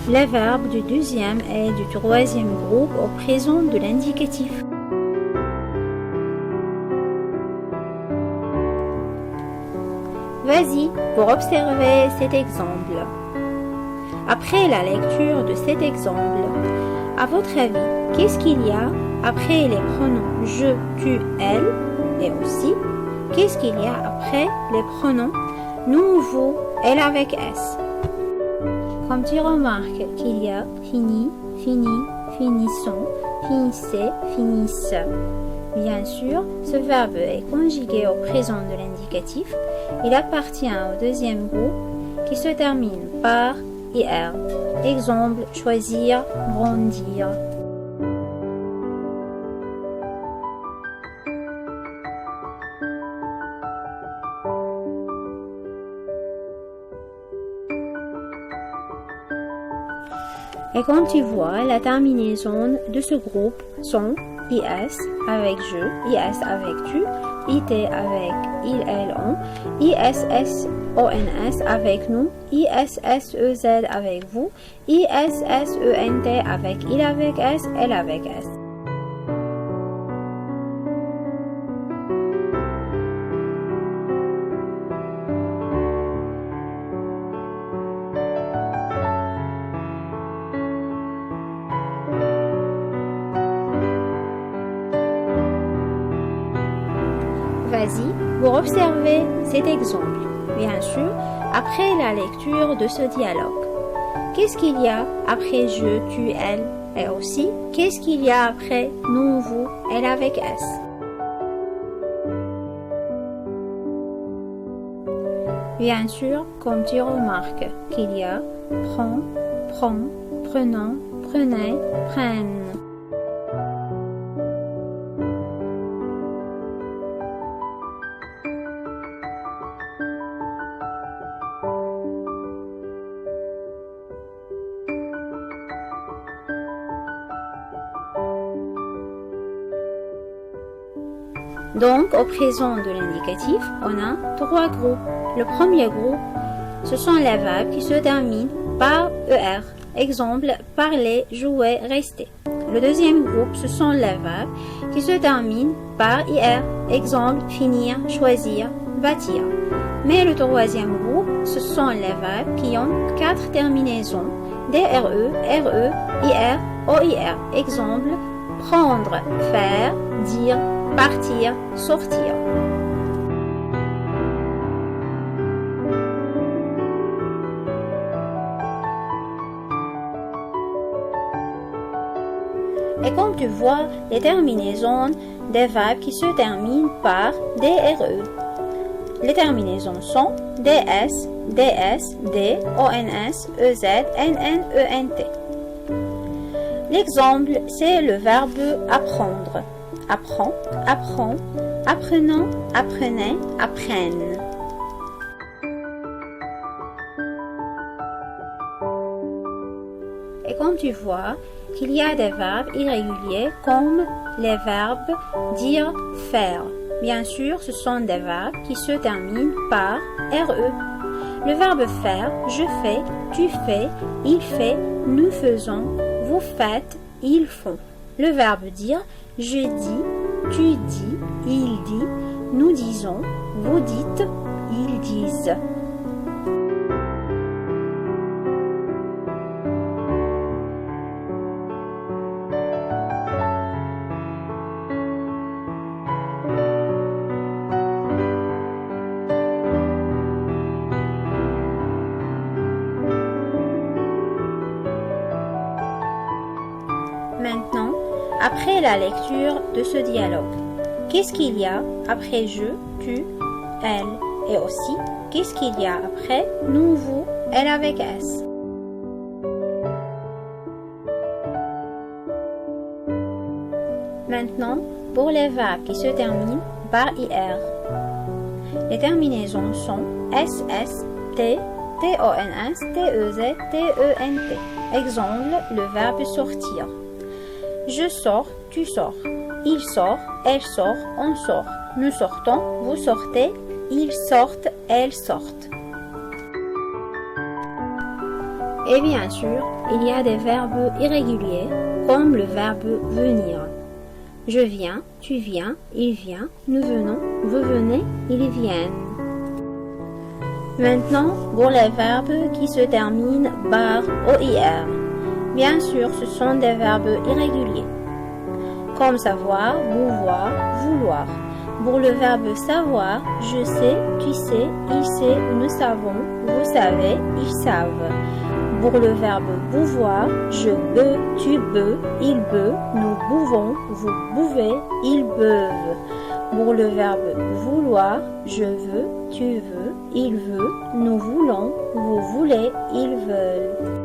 les verbes du deuxième et du troisième groupe au présent de l'indicatif. Vas-y pour observer cet exemple. Après la lecture de cet exemple, à votre avis, qu'est-ce qu'il y a après les pronoms je, tu, elle et aussi, qu'est-ce qu'il y a après les pronoms nous, vous, elle avec S? Comme tu remarques qu'il y a fini, fini, finissons, finissez, finissent. Bien sûr, ce verbe est conjugué au présent de l'indicatif. Il appartient au deuxième groupe qui se termine par IR. Exemple, choisir, grandir. Et comme tu vois, la terminaison de ce groupe sont IS avec je, IS avec tu, IT avec il, elle, on, ISS, ONS avec nous, ISSEZ avec vous, ISSENT avec il avec S, elle avec S. Vas-y pour observer cet exemple. Bien sûr, après la lecture de ce dialogue, qu'est-ce qu'il y a après je, tu, elle et aussi, qu'est-ce qu'il y a après nous, vous, elle avec S? Bien sûr, comme tu remarques qu'il y a prend, prend, prenant, prenez, prennent. Donc, au présent de l'indicatif, on a trois groupes. Le premier groupe, ce sont les verbes qui se terminent par ER. Exemple, parler, jouer, rester. Le deuxième groupe, ce sont les verbes qui se terminent par IR. Exemple, finir, choisir, bâtir. Mais le troisième groupe, ce sont les verbes qui ont quatre terminaisons. DRE, RE, IR, OIR. Exemple, prendre, faire, dire, partir, sortir. Et comme tu vois, les terminaisons des verbes qui se terminent par DRE. Les terminaisons sont DS, DS, D, ONS, EZ, NN, ENT. L'exemple, c'est le verbe apprendre. Apprend, apprend, apprenant, apprenez, apprennent. Et comme tu vois qu'il y a des verbes irréguliers comme les verbes dire, faire. Bien sûr, ce sont des verbes qui se terminent par RE. Le verbe faire, je fais, tu fais, il fait, nous faisons, vous faites, ils font. Le verbe dire, je dis, tu dis, il dit, nous disons, vous dites, ils disent. Maintenant, après la lecture de ce dialogue, qu'est-ce qu'il y a après je, tu, elle et aussi, qu'est-ce qu'il y a après nous, vous, elle avec S? Maintenant, pour les verbes qui se terminent par IR, les terminaisons sont SS, T, TONS, TEZ, TENT. Exemple, le verbe sortir. Je sors, tu sors. Il sort, elle sort, on sort. Nous sortons, vous sortez, ils sortent, elles sortent. Et bien sûr, il y a des verbes irréguliers, comme le verbe venir. Je viens, tu viens, il vient, nous venons, vous venez, ils viennent. Maintenant, pour les verbes qui se terminent par OIR. Bien sûr, ce sont des verbes irréguliers, comme savoir, pouvoir, vouloir. Pour le verbe savoir, je sais, tu sais, il sait, nous savons, vous savez, ils savent. Pour le verbe pouvoir, je peux, tu peux, il peut, nous pouvons, vous pouvez, ils peuvent. Pour le verbe vouloir, je veux, tu veux, il veut, nous voulons, vous voulez, ils veulent.